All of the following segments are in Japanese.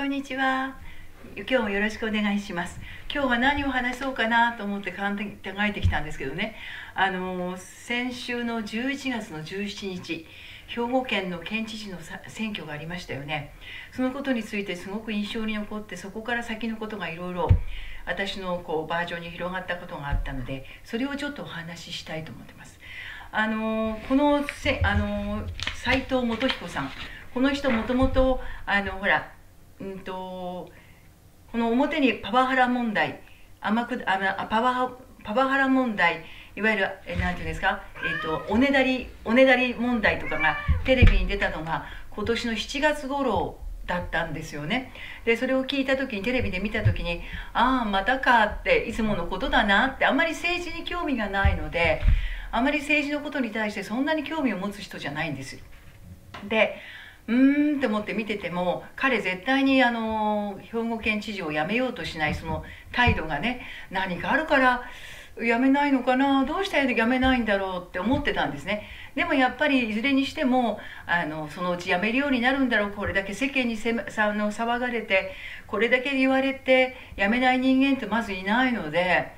こんにちは。今日もよろしくお願いします。今日は何を話そうかなと思って考えてきたんですけどね。先週の11月の17日、兵庫県の県知事の選挙がありましたよね。そのことについてすごく印象に残って、そこから先のことがいろいろ私のバージョンに広がったことがあったので、それをちょっとお話ししたいと思ってます。この斉藤元彦さん、この人もともとこの表にパワハラ問題、パワハラ問題、いわゆるなんていうんですか、おねだり問題とかがテレビに出たのが今年の7月頃だったんですよね。でそれを聞いた時に、テレビで見た時に、ああまたかって、いつものことだなって、あんまり政治に興味がないので、あまり政治のことに対してそんなに興味を持つ人じゃないんですよ。でって思って見てても、彼絶対に兵庫県知事を辞めようとしないその態度がね、何かあるから辞めないのかな、どうして辞めないんだろうって思ってたんですね。でもやっぱりいずれにしてもそのうち辞めるようになるんだろう、これだけ世間に騒がれて、これだけ言われて辞めない人間ってまずいないので、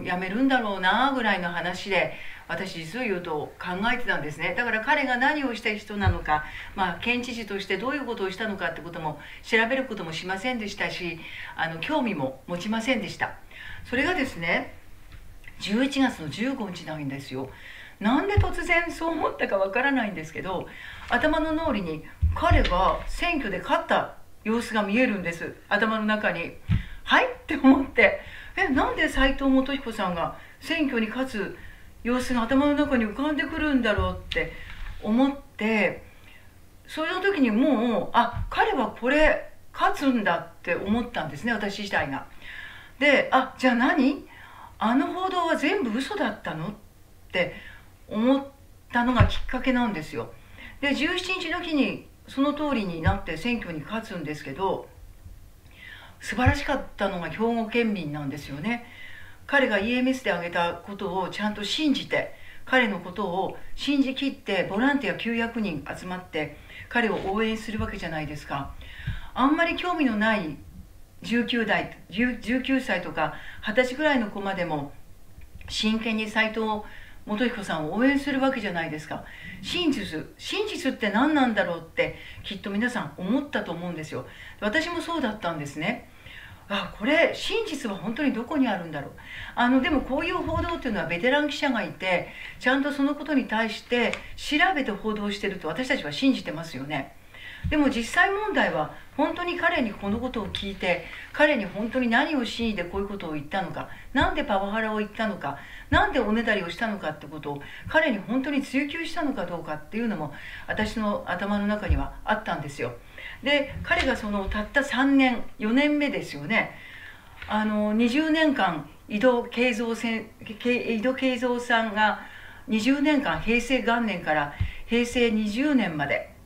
辞めるんだろうなぐらいの話で、私実を言うと考えてたんですね。だから彼が何をした人なのか、県知事としてどういうことをしたのかってことも調べることもしませんでしたし、興味も持ちませんでした。それがですね、11月の15日なんですよ。なんで突然そう思ったかわからないんですけど、頭の脳裏に彼が選挙で勝った様子が見えるんです、頭の中に。はいって思って、なんで斉藤元彦さんが選挙に勝つ様子が頭の中に浮かんでくるんだろうって思って、その時にもう彼はこれ勝つんだって思ったんですね、私自体が。でじゃあ何、あの報道は全部嘘だったのって思ったのがきっかけなんですよ。で17日の日にその通りになって選挙に勝つんですけど、素晴らしかったのが兵庫県民なんですよね。彼が EMS で挙げたことをちゃんと信じて、彼のことを信じきって、ボランティア900人集まって彼を応援するわけじゃないですか。あんまり興味のない19歳とか20歳ぐらいの子までも真剣に斉藤元彦さんを応援するわけじゃないですか。真実って何なんだろうってきっと皆さん思ったと思うんですよ。私もそうだったんですね。これ真実は本当にどこにあるんだろう。でもこういう報道っていうのはベテラン記者がいて、ちゃんとそのことに対して調べて報道してると私たちは信じてますよね。でも実際問題は、本当に彼にこのことを聞いて、彼に本当に何を信じてこういうことを言ったのか、なんでパワハラを言ったのか、なんでおねだりをしたのかってことを彼に本当に追求したのかどうかっていうのも私の頭の中にはあったんですよ。で彼がそのたった3年4年目ですよね。20年間井戸敬三さんが20年間、平成元年から平成20年まで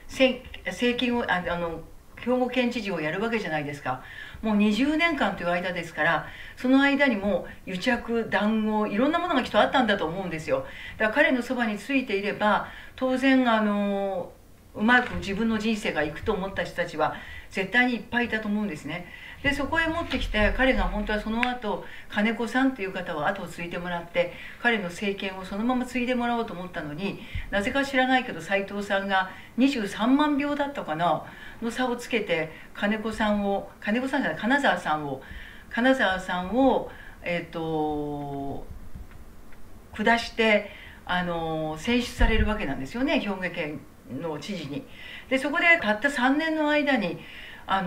政権を兵庫県知事をやるわけじゃないですか。もう20年間という間ですから、その間にも癒着談合、いろんなものがきっとあったんだと思うんですよ。だから彼のそばについていれば、当然うまく自分の人生がいくと思った人たちは絶対にいっぱいいたと思うんですね。でそこへ持ってきて、彼が本当はその後金子さんという方は後を継いでもらって、彼の政権をそのまま継いでもらおうと思ったのに、なぜか知らないけど斉藤さんが23万票だったかなの差をつけて、金沢さんを下して選出されるわけなんですよね、兵庫県の知事に。でそこでたった3年の間に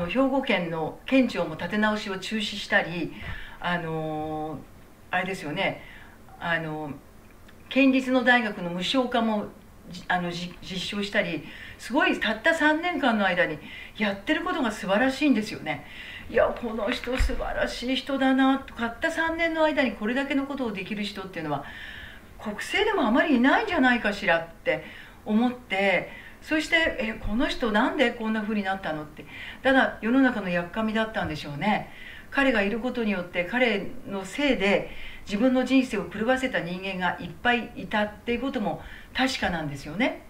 兵庫県の県庁も立て直しを中止したり、あれですよね、県立の大学の無償化も実証したり、すごいたった3年間の間にやってることが素晴らしいんですよね。いやこの人素晴らしい人だな、たった3年の間にこれだけのことをできる人っていうのは国政でもあまりいないんじゃないかしらって思って、そしてこの人なんでこんな風になったのって、ただ世の中のやっかみだったんでしょうね。彼がいることによって、彼のせいで自分の人生を狂わせた人間がいっぱいいたっていうことも確かなんですよね。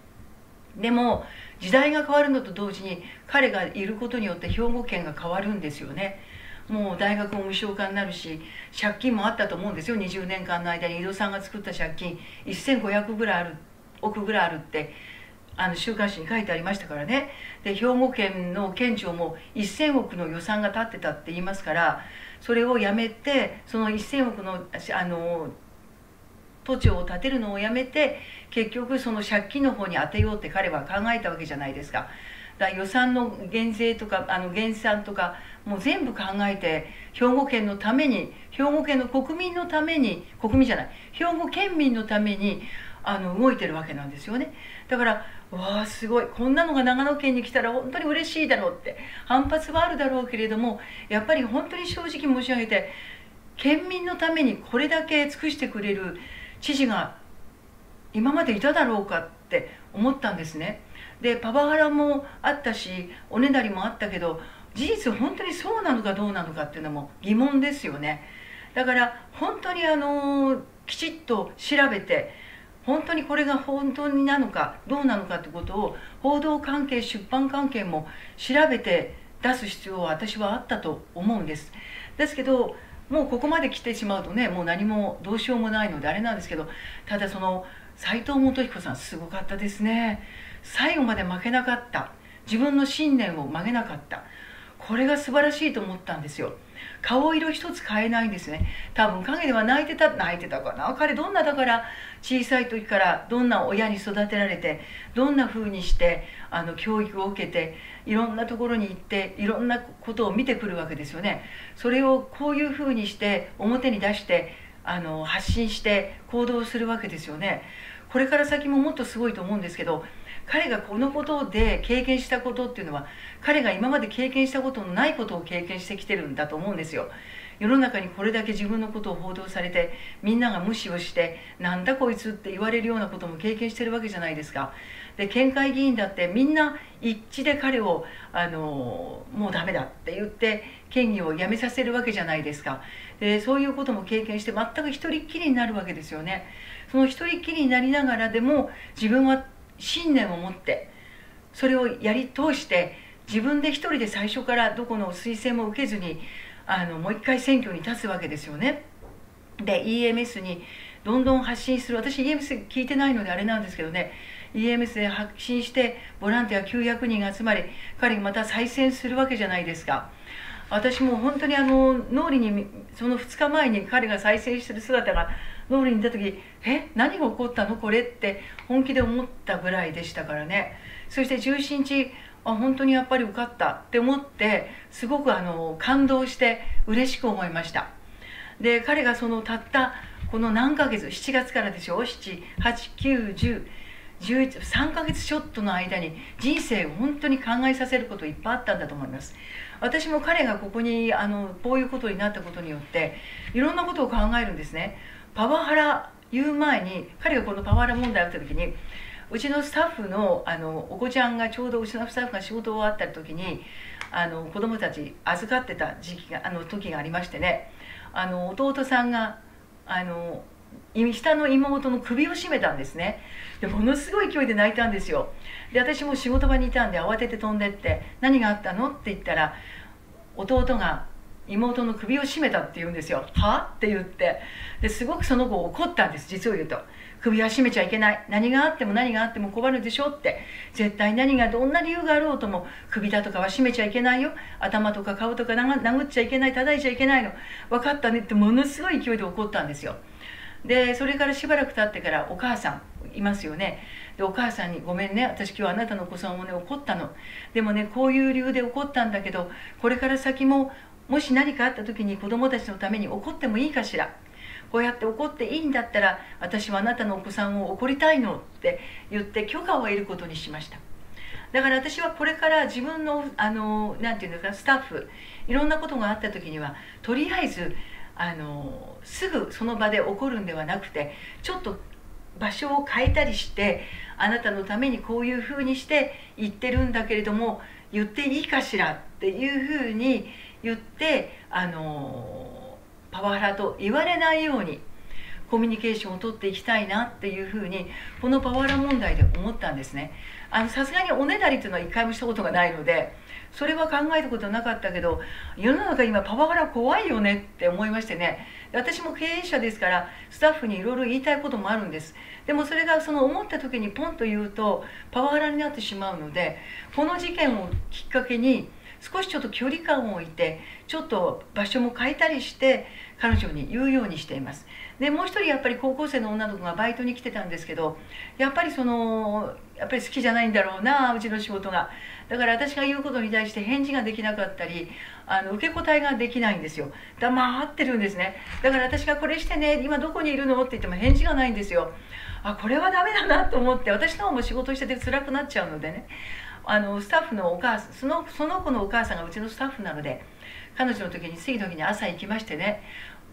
でも時代が変わるのと同時に彼がいることによって兵庫県が変わるんですよね。もう大学も無償化になるし、借金もあったと思うんですよ。20年間の間に井戸さんが作った借金1500ぐらいある億ぐらいあるって週刊誌に書いてありましたからね。で兵庫県の県庁も1000億の予算が立ってたって言いますから、それをやめて、その1000億の都庁を建てるのをやめて、結局その借金の方に当てようって彼は考えたわけじゃないですか。だから予算の減税とか減算とかもう全部考えて、兵庫県のために、兵庫県の国民のために、国民じゃない、兵庫県民のために動いてるわけなんですよね。だからわあすごい、こんなのが長野県に来たら本当に嬉しいだろうって、反発はあるだろうけれども、やっぱり本当に正直申し上げて、県民のためにこれだけ尽くしてくれる知事が今までいただろうかって思ったんですね。でパワハラもあったし、おねだりもあったけど、事実本当にそうなのかどうなのかっていうのも疑問ですよね。だから本当にきちっと調べて、本当にこれが本当になのかどうなのかってことを報道関係、出版関係も調べて出す必要は私はあったと思うんです。ですけどもうここまで来てしまうとね、もう何もどうしようもないのであれなんですけど、ただその斎藤元彦さんすごかったですね。最後まで負けなかった、自分の信念を曲げなかった、これが素晴らしいと思ったんですよ。顔色一つ変えないんですね。多分陰では泣いてたかな。彼どんな、だから小さい時からどんな親に育てられて、どんな風にして教育を受けて、いろんなところに行っていろんなことを見てくるわけですよね。それをこういう風にして表に出して発信して行動するわけですよね。これから先ももっとすごいと思うんですけど、彼がこのことで経験したことっていうのは、彼が今まで経験したことのないことを経験してきてるんだと思うんですよ。世の中にこれだけ自分のことを報道されて、みんなが無視をして、なんだこいつって言われるようなことも経験してるわけじゃないですか。で県会議員だってみんな一致で彼をもうダメだって言って県議を辞めさせるわけじゃないですか。でそういうことも経験して全く一人っきりになるわけですよね。その一人っきりになりながらでも自分は信念を持ってそれをやり通して、自分で一人で最初からどこの推薦も受けずにもう一回選挙に立つわけですよね。で EMS にどんどん発信する。私 EMS 聞いてないのであれなんですけどね、 EMS で発信してボランティア900人が集まり、彼がまた再選するわけじゃないですか。私も本当に脳裏にその2日前に彼が再選してる姿が脳裏に出た時、何が起こったのこれって本気で思ったぐらいでしたからね。そして17日本当にやっぱり受かったって思って、すごく感動して嬉しく思いました。で彼がそのたったこの何ヶ月、7月からでしょ、7、8、9、10、11、3ヶ月ちょっとの間に人生を本当に考えさせることいっぱいあったんだと思います。私も彼がここにこういうことになったことによっていろんなことを考えるんですね。パワハラ言う前に、彼がこのパワハラ問題があった時に、うちのスタッフのお子ちゃんがちょうどうちのスタッフが仕事終わった時に子供たち預かってた時期が時がありましてね、弟さんが下の妹の首を絞めたんですね。でものすごい勢いで泣いたんですよ。で私も仕事場にいたんで慌てて飛んでって「何があったの?」って言ったら、弟が妹の首を絞めたって言うんですよ。はって言って、ですごくその子怒ったんです。実を言うと首は絞めちゃいけない、何があっても何があっても困るでしょって、絶対何がどんな理由があろうとも首だとかは絞めちゃいけないよ、頭とか顔とか殴っちゃいけない、叩いちゃいけないの、分かったねってものすごい勢いで怒ったんですよ。でそれからしばらく経ってからお母さんいますよね。でお母さんに「ごめんね、私今日あなたのお子さんをね怒ったの。でもねこういう理由で怒ったんだけど、これから先ももし何かあった時に子供たちのために怒ってもいいかしら。こうやって怒っていいんだったら私はあなたのお子さんを怒りたいの」って言って許可を得ることにしました。だから私はこれから自分のなんていうんですか、スタッフいろんなことがあった時にはとりあえずすぐその場で起こるんではなくて、ちょっと場所を変えたりして、あなたのためにこういうふうにして言ってるんだけれども言っていいかしらっていうふうに言ってパワハラと言われないように、コミュニケーションをとっていきたいなっていうふうにこのパワハラ問題で思ったんですね。さすがにおねだりっていうのは一回もしたことがないのでそれは考えたことなかったけど、世の中今パワハラ怖いよねって思いましてね。私も経営者ですからスタッフにいろいろ言いたいこともあるんです。でもそれがその思った時にポンと言うとパワハラになってしまうので、この事件をきっかけに少しちょっと距離感を置いてちょっと場所も変えたりして彼女に言うようにしています。でもう一人やっぱり高校生の女の子がバイトに来てたんですけど、やっぱり好きじゃないんだろうな、うちの仕事が。だから私が言うことに対して返事ができなかったり受け答えができないんですよ。黙ってるんですね。だから私がこれしてね、今どこにいるのって言っても返事がないんですよ。これはダメだなと思って、私の方も仕事してて辛くなっちゃうのでね、スタッフのお母さん、その子のお母さんがうちのスタッフなので、彼女の時に次の日に朝行きましてね、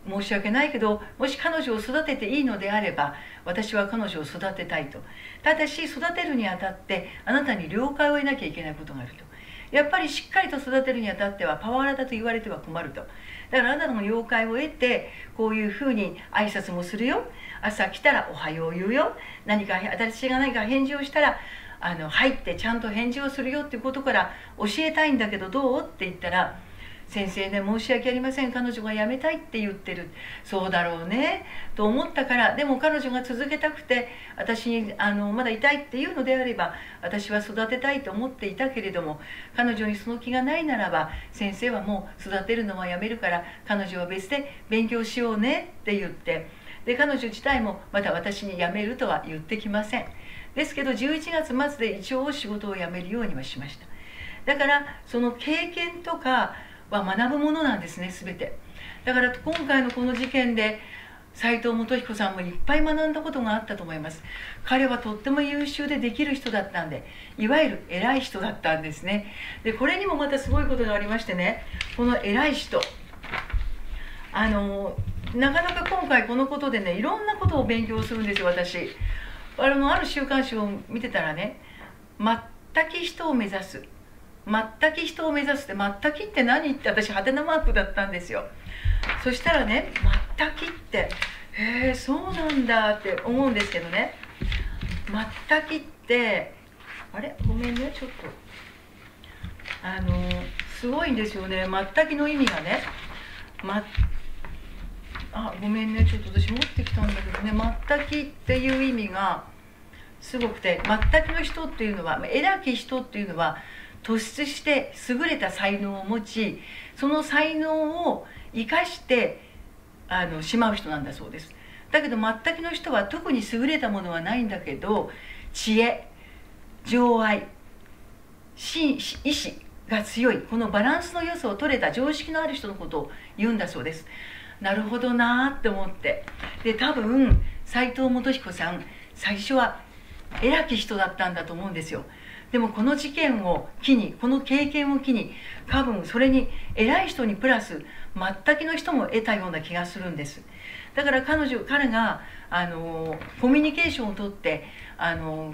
申し訳ないけどもし彼女を育てていいのであれば私は彼女を育てたいと。ただし育てるにあたってあなたに了解を得なきゃいけないことがあると。やっぱりしっかりと育てるにあたってはパワハラだと言われては困ると。だからあなたの了解を得てこういうふうに挨拶もするよ、朝来たらおはよう言うよ、何か私が何か返事をしたら入ってちゃんと返事をするよっていうことから教えたいんだけどどうって言ったら、先生ね、申し訳ありません、彼女が辞めたいって言ってる。そうだろうねと思ったから、でも彼女が続けたくて私にまだいたいっていうのであれば私は育てたいと思っていたけれども、彼女にその気がないならば先生はもう育てるのはやめるから彼女は別で勉強しようねって言って、で彼女自体もまた私に辞めるとは言ってきません。ですけど11月末で一応仕事を辞めるようにはしました。だからその経験とかは学ぶものなんですね、全て。だから今回のこの事件で斉藤元彦さんもいっぱい学んだことがあったと思います。彼はとっても優秀でできる人だったんで、いわゆる偉い人だったんですね。でこれにもまたすごいことがありましてね、この偉い人なかなか今回このことでねいろんなことを勉強するんですよ。私ある週刊誌を見てたらね、全き人を目指す、全き人を目指すって、全きって何って私ハテナマークだったんですよ。そしたらね、全きってへえそうなんだって思うんですけどね、全きってあれごめんねちょっとすごいんですよね。全きの意味がね、ごめんねちょっと私持ってきたんだけどね、全きっていう意味がすごくて、全きの人っていうのは偉き人っていうのは突出して優れた才能を持ち、その才能を生かしてしまう人なんだそうです。だけど全きの人は特に優れたものはないんだけど、知恵、情愛、意志が強い、このバランスの要素を取れた常識のある人のことを言うんだそうです。なるほどなーって思って、で多分斉藤元彦さん最初は偉き人だったんだと思うんですよ。でもこの事件を機に、この経験を機に多分それに偉い人にプラス全きの人も得たような気がするんです。だから彼がコミュニケーションをとって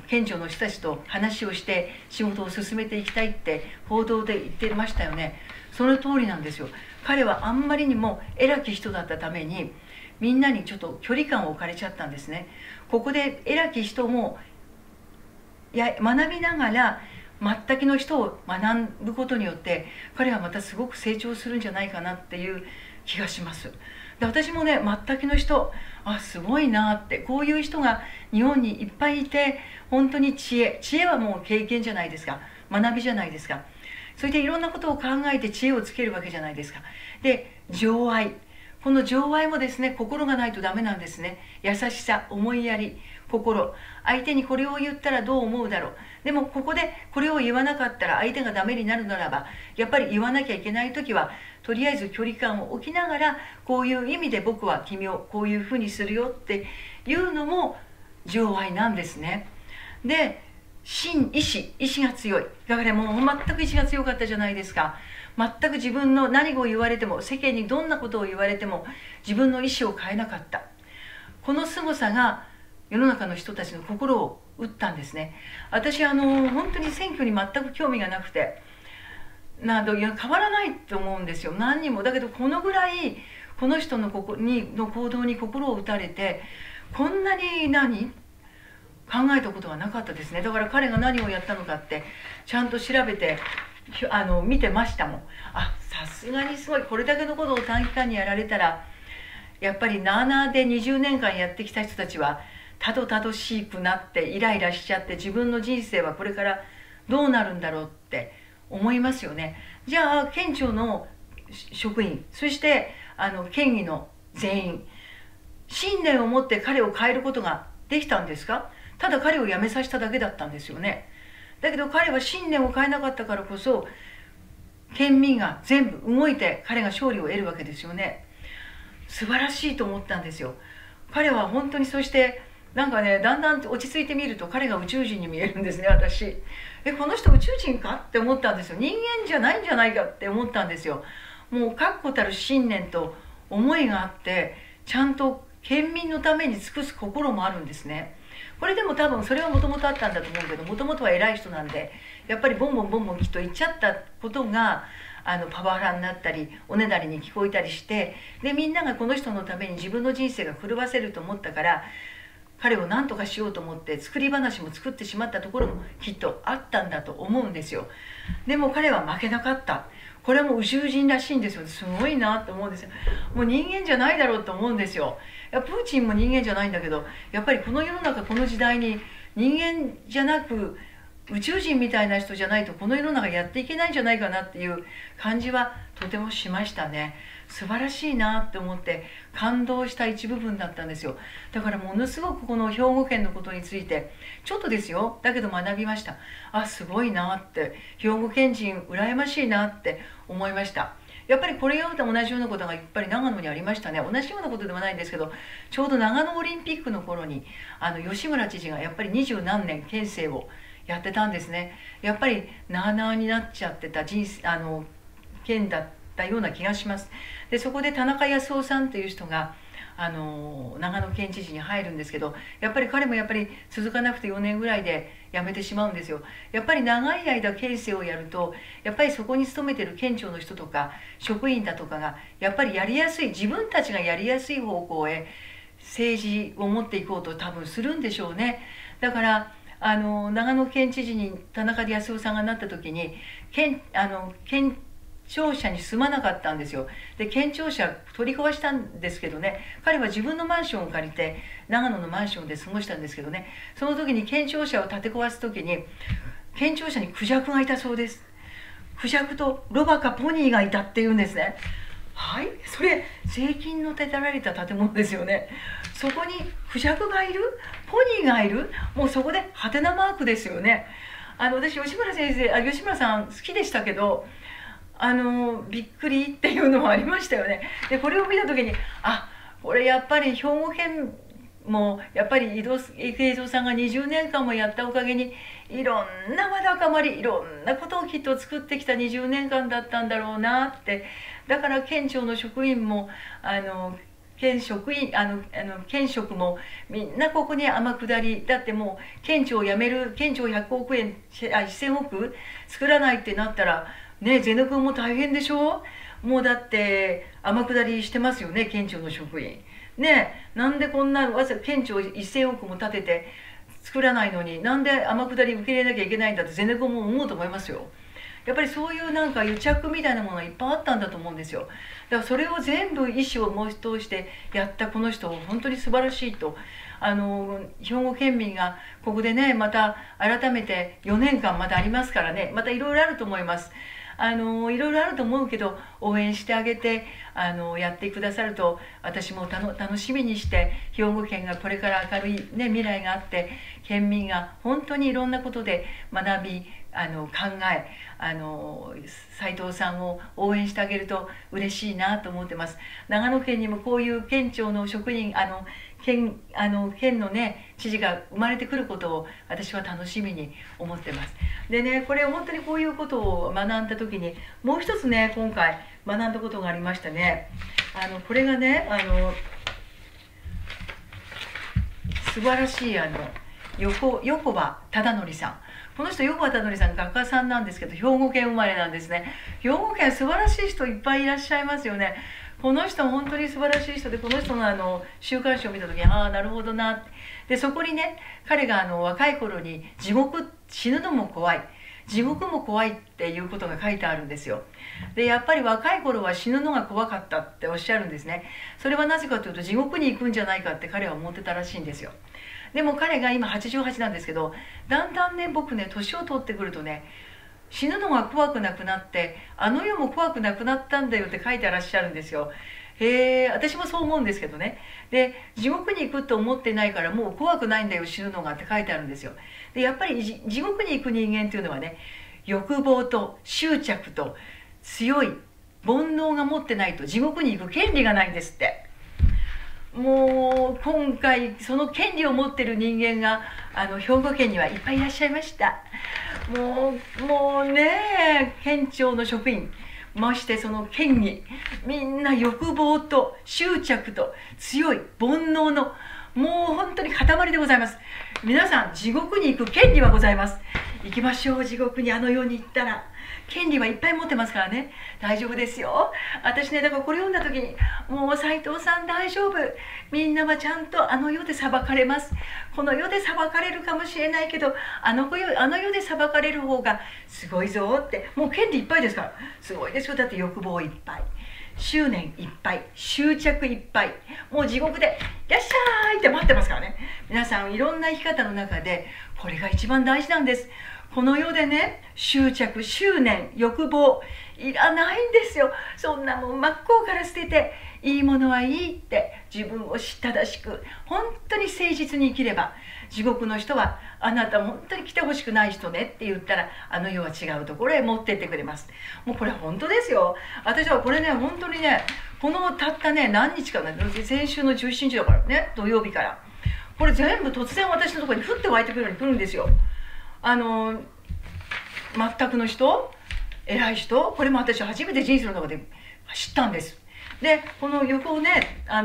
県庁の人たちと話をして仕事を進めていきたいって報道で言ってましたよね。その通りなんですよ。彼はあんまりにも偉き人だったためにみんなにちょっと距離感を置かれちゃったんですね。ここで偉き人も学びながら全きの人を学ぶことによって彼はまたすごく成長するんじゃないかなっていう気がします。で私もね全きの人すごいなって、こういう人が日本にいっぱいいて、本当に知恵はもう経験じゃないですか、学びじゃないですか。それでいろんなことを考えて知恵をつけるわけじゃないですか。で情愛、この情愛もですね心がないとダメなんですね。優しさ、思いやり、心、相手にこれを言ったらどう思うだろう、でもここでこれを言わなかったら相手がダメになるならばやっぱり言わなきゃいけない時はとりあえず距離感を置きながら、こういう意味で僕は君をこういうふうにするよっていうのも情愛なんですね。で意志が強い。だからもう全く意志が強かったじゃないですか。全く自分の何を言われても、世間にどんなことを言われても自分の意志を変えなかった。この凄さが世の中の人たちの心を打ったんですね。私本当に選挙に全く興味がなくて変わらないと思うんですよ、何にも。だけどこのぐらいこの人の行動に心を打たれて、こんなに考えたことはなかったですね。だから彼が何をやったのかってちゃんと調べて見てましたもん。さすがにすごい、これだけのことを短期間にやられたら、やっぱりなあなあで20年間やってきた人たちはたどたどしくなってイライラしちゃって、自分の人生はこれからどうなるんだろうって思いますよね。じゃあ県庁の職員、そして県議の全員、信念を持って彼を変えることができたんですか？ただ彼を辞めさせただけだったんですよね。だけど彼は信念を変えなかったからこそ、県民が全部動いて彼が勝利を得るわけですよね。素晴らしいと思ったんですよ。彼は本当に。そしてなんかね、だんだん落ち着いてみると彼が宇宙人に見えるんですね、私。この人宇宙人かって思ったんですよ。人間じゃないんじゃないかって思ったんですよ。もう確固たる信念と思いがあって、ちゃんと県民のために尽くす心もあるんですね。これでも多分それはもともとあったんだと思うけど、もともとは偉い人なんで、やっぱりボンボンボンボンきっと言っちゃったことがパワハラになったりおねだりに聞こえたりして、でみんながこの人のために自分の人生が狂わせると思ったから、彼を何とかしようと思って作り話も作ってしまったところもきっとあったんだと思うんですよ。でも彼は負けなかった。これはもう宇宙人らしいんですよ。すごいなと思うんですよ。もう人間じゃないだろうと思うんですよ。プーチンも人間じゃないんだけど、やっぱりこの世の中、この時代に人間じゃなく宇宙人みたいな人じゃないとこの世の中やっていけないんじゃないかなっていう感じはとてもしましたね。素晴らしいなって思って感動した一部分だったんですよ。だからものすごくこの兵庫県のことについてちょっとですよ、だけど学びました。すごいなって、兵庫県人羨ましいなって思いました。やっぱりこれと同じようなことがやっぱり長野にありましたね。同じようなことではないんですけど、ちょうど長野オリンピックの頃に吉村知事がやっぱり20何年県政をやってたんですね。やっぱりなあなあになっちゃってた県だったような気がします。でそこで田中康夫さんという人が長野県知事に入るんですけど、やっぱり彼もやっぱり続かなくて4年ぐらいで辞めてしまうんですよ。やっぱり長い間県政をやると、やっぱりそこに勤めてる県庁の人とか職員だとかがやっぱりやりやすい、自分たちがやりやすい方向へ政治を持っていこうと多分するんでしょうね。だから長野県知事に田中康夫さんがなった時に県庁舎に住まなかったんですよ。で県庁舎取り壊したんですけどね、彼は自分のマンションを借りて長野のマンションで過ごしたんですけどね、その時に県庁舎を建て壊す時に県庁舎にクジャクがいたそうです。クジャクとロバかポニーがいたっていうんですね。はい、それ税金の建てられた建物ですよね。そこにクジャクがいる、ポニーがいる、もうそこでハテナマークですよね。私吉村さん好きでしたけど、びっくりっていうのもありましたよね。でこれを見た時にこれやっぱり兵庫県もやっぱり映像さんが20年間もやったおかげにいろんなわだかまり、いろんなことをきっと作ってきた20年間だったんだろうなって。だから県庁の職員も県職もみんなここに天下りだって、もう県庁を辞める、県庁100億円1000億作らないってなったらね、ゼノ君も大変でしょ。もうだって天下りしてますよね、県庁の職員ね。なんでこんな県庁1000億も建てて作らないのに、なんで天下り受け入れなきゃいけないんだってゼネコンも思うと思いますよ。やっぱりそういうなんか癒着みたいなものがいっぱいあったんだと思うんですよ。だからそれを全部意思を通してやったこの人、本当に素晴らしいと。兵庫県民がここでね、また改めて4年間まだありますからね、またいろいろあると思います。いろいろあると思うけど、応援してあげてやってくださると私も楽しみにして、兵庫県がこれから明るい、ね、未来があって、県民が本当にいろんなことで学び考え斉藤さんを応援してあげると嬉しいなと思ってます。長野県にもこういう県庁の職員県のね知事が生まれてくることを私は楽しみに思ってます。でね、これ本当にこういうことを学んだ時にもう一つね、今回学んだことがありましたね。これがね素晴らしい横場忠則さん。この人横場忠則さん画家さんなんですけど、兵庫県生まれなんですね。兵庫県素晴らしい人いっぱいいらっしゃいますよね。この人本当に素晴らしい人で、この人の週刊誌を見た時に、ああなるほどなって。でそこにね、彼が若い頃に地獄、死ぬのも怖い、地獄も怖いっていうことが書いてあるんですよ。でやっぱり若い頃は死ぬのが怖かったっておっしゃるんですね。それはなぜかというと、地獄に行くんじゃないかって彼は思ってたらしいんですよ。でも彼が今88なんですけど、だんだんね、僕ね、年を取ってくるとね、死ぬのが怖くなくなって、あの世も怖くなくなったんだよって書いてらっしゃるんですよ。へえ、私もそう思うんですけどね。で地獄に行くと思ってないから、もう怖くないんだよ死ぬのがって書いてあるんですよ。でやっぱり地獄に行く人間っていうのはね、欲望と執着と強い煩悩が持ってないと地獄に行く権利がないんですって。もう今回その権利を持ってる人間が兵庫県にはいっぱいいらっしゃいました。もうね、県庁の職員、ましてその県議、みんな欲望と執着と強い煩悩のもう本当に塊でございます。皆さん地獄に行く権利はございます。行きましょう、地獄に。あの世に行ったら権利はいっぱい持ってますからね、大丈夫ですよ。私ね、だからこれ読んだ時に、もう斉藤さん大丈夫、みんなはちゃんとあの世で裁かれます。この世で裁かれるかもしれないけど、あの世で裁かれる方がすごいぞって。もう権利いっぱいですから、すごいですよ。だって欲望いっぱい、執念いっぱい、執着いっぱい、もう地獄で「いらっしゃい」って待ってますからね。皆さんいろんな生き方の中でこれが一番大事なんです。この世でね、執着、執念、欲望いらないんですよ。そんなもん真っ向から捨てて、いいものはいいって自分を知っただしく、本当に誠実に生きれば、地獄の人は「あなた本当に来てほしくない人ね」って言ったら、あの世は違うところへ持ってってくれます。もうこれ本当ですよ。私はこれね、本当にね、このたったね何日かな、先週の17日だからね、土曜日から、これ全部突然私のところに降って湧いてくるように来るんですよ。全くの人、偉い人、これも私初めて人生の中で知ったんです。でこの横をね、さ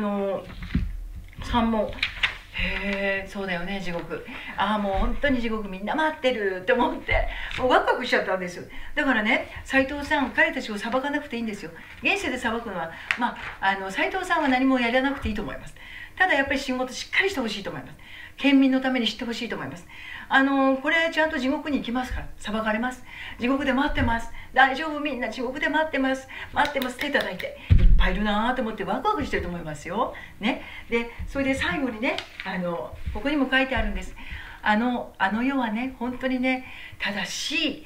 んも「へえそうだよね、地獄、ああもう本当に地獄みんな待ってる」って思って、もうワクワクしちゃったんです。だからね、斉藤さん、彼たちを裁かなくていいんですよ。現世で裁くのは、斉藤さんは何もやらなくていいと思います。ただやっぱり仕事しっかりしてほしいと思います。県民のために知ってほしいと思います。これちゃんと地獄に行きますから、裁かれます。地獄で待ってます、大丈夫、みんな地獄で待ってます、待ってます、手叩いて、いっぱいいるなと思ってワクワクしてると思いますよ。ね、でそれで最後にね、ここにも書いてあるんです。あの世はね、本当にね、正しい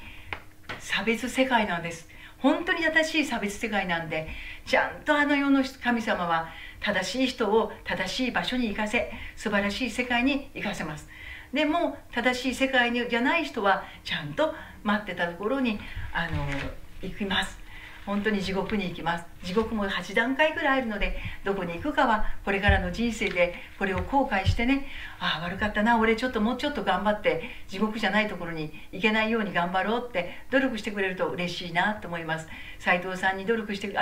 差別世界なんです。本当に正しい差別世界なんで、ちゃんとあの世の神様は正しい人を正しい場所に行かせ、素晴らしい世界に行かせます。でも正しい世界にじゃない人はちゃんと待ってたところに行きます。本当に地獄に行きます。地獄も8段階くらいあるので、どこに行くかはこれからの人生でこれを後悔してね、ああ悪かったな、俺もうちょっと頑張って地獄じゃないところに行けないように頑張ろうって努力してくれると嬉しいなと思います。斉藤さんに努力して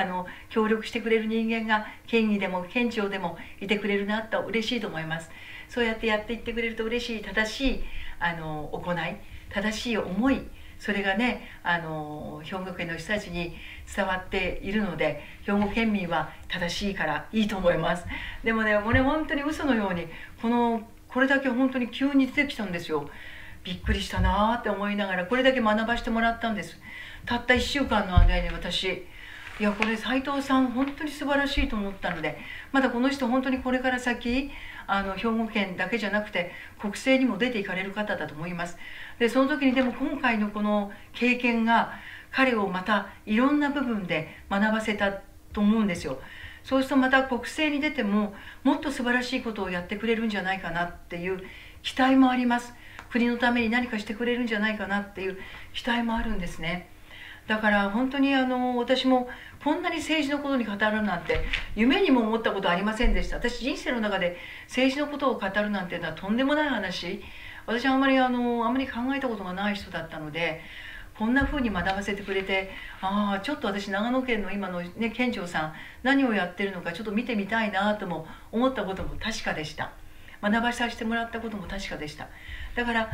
協力してくれる人間が県議でも県庁でもいてくれるなと嬉しいと思います。そうやってやっていってくれると嬉しい。正しい行い、正しい思い、それがね、兵庫県の人たちに伝わっているので、兵庫県民は正しいからいいと思います。でもね、俺本当に嘘のようにこれだけ本当に急に出てきたんですよ。びっくりしたなーって思いながら、これだけ学ばせてもらったんです。たった1週間の間に私、いやこれ斉藤さん本当に素晴らしいと思ったので、まだこの人本当にこれから先兵庫県だけじゃなくて国政にも出ていかれる方だと思います。でその時にでも今回のこの経験が彼をまたいろんな部分で学ばせたと思うんですよ。そうするとまた国政に出てももっと素晴らしいことをやってくれるんじゃないかなっていう期待もあります。国のために何かしてくれるんじゃないかなっていう期待もあるんですね。だから本当に私もこんなに政治のことに語るなんて夢にも思ったことありませんでした。私人生の中で政治のことを語るなんていうのはとんでもない話。私はあんまり考えたことがない人だったので、こんな風に学ばせてくれて、ちょっと私長野県の今のね県庁さん何をやってるのかちょっと見てみたいなとも思ったことも確かでした。学ばさせてもらったことも確かでした。だから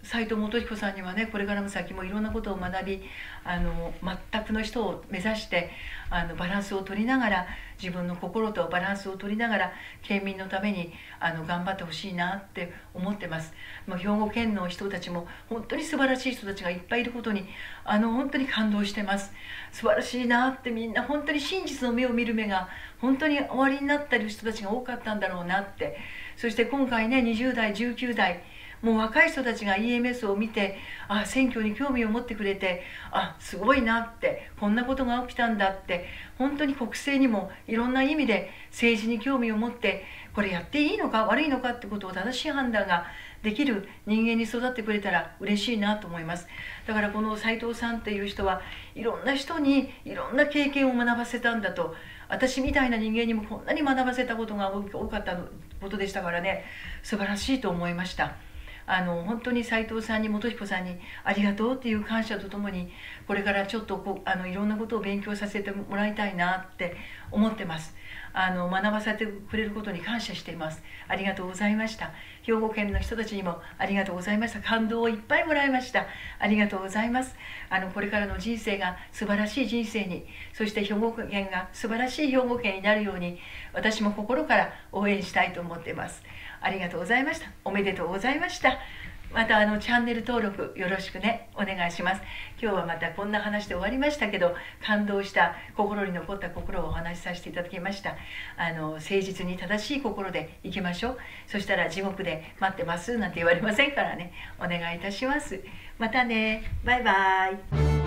斉藤元彦さんにはね、これからも先もいろんなことを学び、全くの人を目指してバランスを取りながら、自分の心とバランスを取りながら県民のために頑張ってほしいなって思ってます。兵庫県の人たちも本当に素晴らしい人たちがいっぱいいることに本当に感動してます。素晴らしいなって、みんな本当に真実の目を見る目が本当に終わりになっている人たちが多かったんだろうなって。そして今回ね、20代19代もう若い人たちが EMS を見て、選挙に興味を持ってくれて、すごいなって、こんなことが起きたんだって、本当に国政にもいろんな意味で政治に興味を持って、これやっていいのか悪いのかってことを正しい判断ができる人間に育ってくれたら嬉しいなと思います。だからこの斉藤さんっていう人はいろんな人にいろんな経験を学ばせたんだと。私みたいな人間にもこんなに学ばせたことが多かったことでしたからね、素晴らしいと思いました。本当に斉藤さんに元彦さんにありがとうっていう感謝とともに、これからちょっといろんなことを勉強させてもらいたいなって思ってます。学ばせてくれることに感謝しています。ありがとうございました。兵庫県の人たちにもありがとうございました。感動をいっぱいもらいました。ありがとうございます。これからの人生が素晴らしい人生に、そして兵庫県が素晴らしい兵庫県になるように、私も心から応援したいと思っています。ありがとうございました。おめでとうございました。またチャンネル登録よろしくね、お願いします。今日はまたこんな話で終わりましたけど、感動した心に残った心をお話しさせていただきました。誠実に正しい心でいきましょう。そしたら地獄で待ってますなんて言われませんからね、お願いいたします。またね、バイバイ。